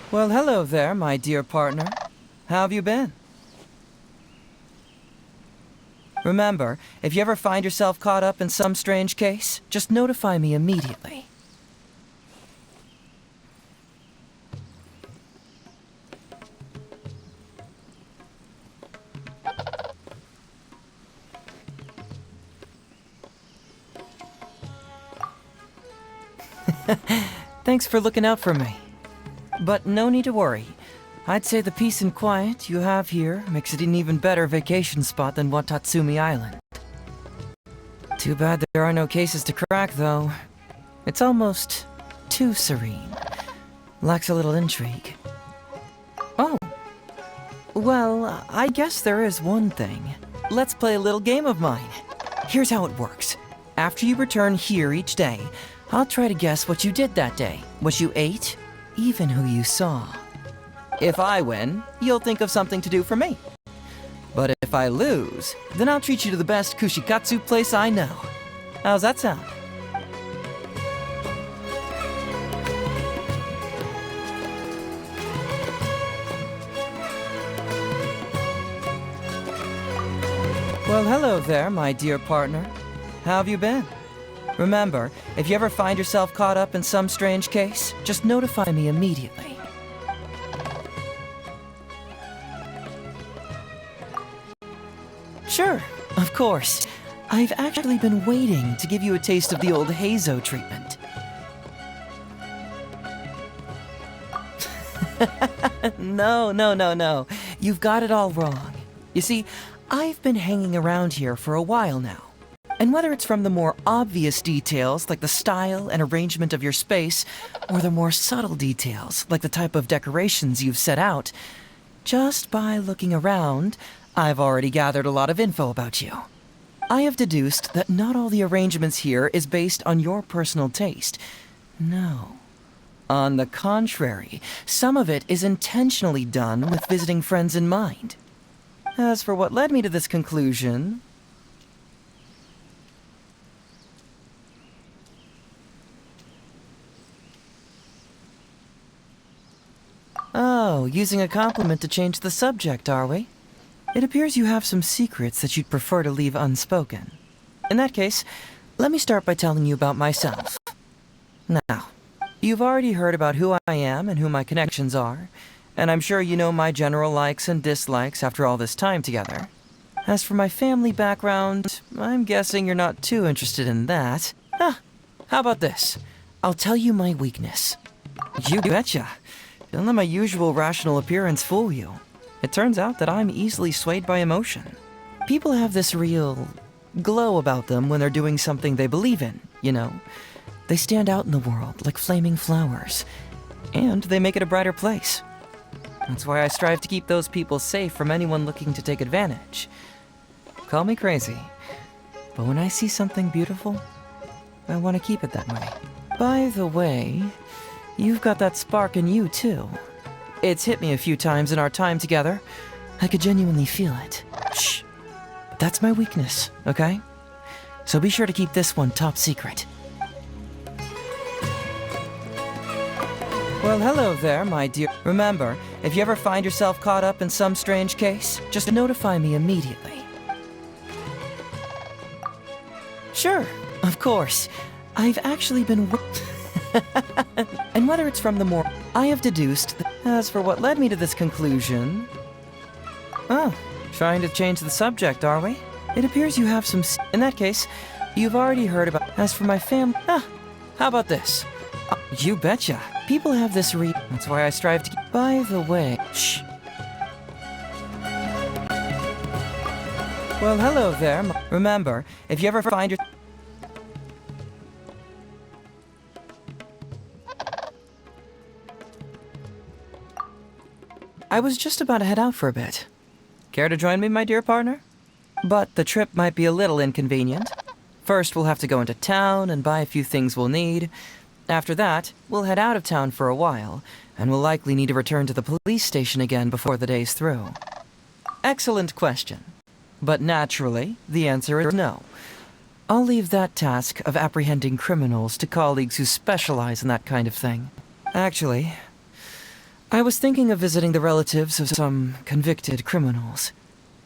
Well, hello there, my dear partner. How have you been? Remember, if you ever find yourself caught up in some strange case, just notify me immediately. Thanks for looking out for me. But no need to worry. I'd say the peace and quiet you have here makes it an even better vacation spot than Watatsumi Island. Too bad there are no cases to crack, though. It's almost too serene. Lacks a little intrigue. Oh. Well, I guess there is one thing. Let's play a little game of mine. Here's how it works. After you return here each day, I'll try to guess what you did that day, what you ate, even who you saw. If I win, you'll think of something to do for me. But if I lose, then I'll treat you to the best kushikatsu place I know. How's that sound? Well, hello there, my dear partner. How have you been? Remember, if you ever find yourself caught up in some strange case, just notify me immediately. Sure, of course. I've actually been waiting to give you a taste of the old Heizou treatment. No. You've got it all wrong. You see, I've been hanging around here for a while now. And whether it's from the more obvious details, like the style and arrangement of your space, or the more subtle details, like the type of decorations you've set out, just by looking around, I've already gathered a lot of info about you. I have deduced that not all the arrangements here is based on your personal taste. No. On the contrary, some of it is intentionally done with visiting friends in mind. As for what led me to this conclusion... Oh, using a compliment to change the subject, are we? It appears you have some secrets that you'd prefer to leave unspoken. In that case, let me start by telling you about myself. Now, you've already heard about who I am and who my connections are, and I'm sure you know my general likes and dislikes after all this time together. As for my family background, I'm guessing you're not too interested in that. How about this? I'll tell you my weakness. You betcha. Don't let my usual rational appearance fool you. It turns out that I'm easily swayed by emotion. People have this real glow about them when they're doing something they believe in, you know? They stand out in the world like flaming flowers, and they make it a brighter place. That's why I strive to keep those people safe from anyone looking to take advantage. Call me crazy, but when I see something beautiful, I want to keep it that way. By the way, you've got that spark in you, too. It's hit me a few times in our time together. I could genuinely feel it. Shh. But that's my weakness, okay? So be sure to keep this one top secret. Well, hello there, my dear. Remember, if you ever find yourself caught up in some strange case, just notify me immediately. Sure, of course. I've actually been... And whether it's from the more... I have deduced that... As for what led me to this conclusion... Oh, trying to change the subject, are we? It appears you have some... In that case, you've already heard about... As for my family... How about this? You betcha. People have this That's why I strive to... By the way... Shh. Well, hello there. Remember, if you ever find your... I was just about to head out for a bit. Care to join me, my dear partner? But the trip might be a little inconvenient. First, we'll have to go into town and buy a few things we'll need. After that, we'll head out of town for a while, and we'll likely need to return to the police station again before the day's through. Excellent question. But naturally, the answer is no. I'll leave that task of apprehending criminals to colleagues who specialize in that kind of thing. Actually, I was thinking of visiting the relatives of some convicted criminals.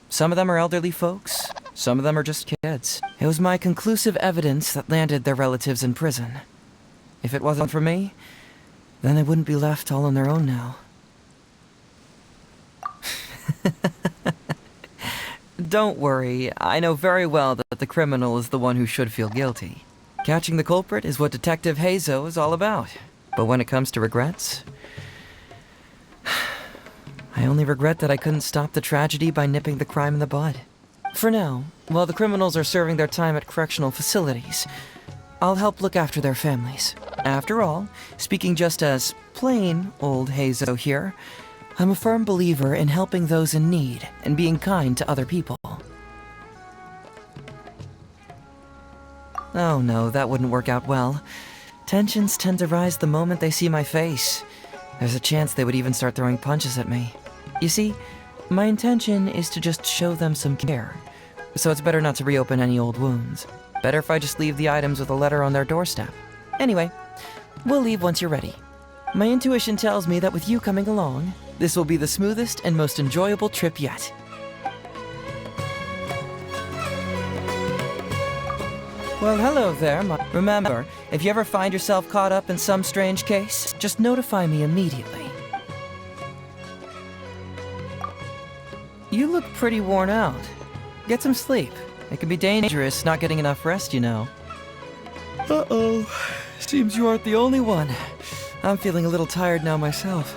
Some of them are elderly folks, some of them are just kids. It was my conclusive evidence that landed their relatives in prison. If it wasn't for me, then they wouldn't be left all on their own now. Don't worry, I know very well that the criminal is the one who should feel guilty. Catching the culprit is what Detective Heizou is all about. But when it comes to regrets, I only regret that I couldn't stop the tragedy by nipping the crime in the bud. For now, while the criminals are serving their time at correctional facilities, I'll help look after their families. After all, speaking just as plain old Heizou here, I'm a firm believer in helping those in need and being kind to other people. Oh no, that wouldn't work out well. Tensions tend to rise the moment they see my face. There's a chance they would even start throwing punches at me. You see, my intention is to just show them some care, so it's better not to reopen any old wounds. Better if I just leave the items with a letter on their doorstep. Anyway, we'll leave once you're ready. My intuition tells me that with you coming along, this will be the smoothest and most enjoyable trip yet. Well, hello there, Remember, if you ever find yourself caught up in some strange case, just notify me immediately. You look pretty worn out. Get some sleep. It can be dangerous not getting enough rest, you know. Uh-oh. Seems you aren't the only one. I'm feeling a little tired now myself.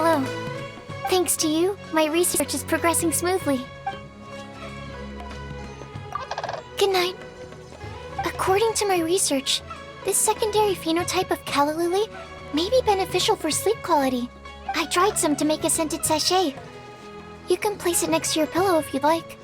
Hello. Thanks to you, my research is progressing smoothly. Good night. According to my research, this secondary phenotype of calla lily may be beneficial for sleep quality. I dried some to make a scented sachet. You can place it next to your pillow if you'd like.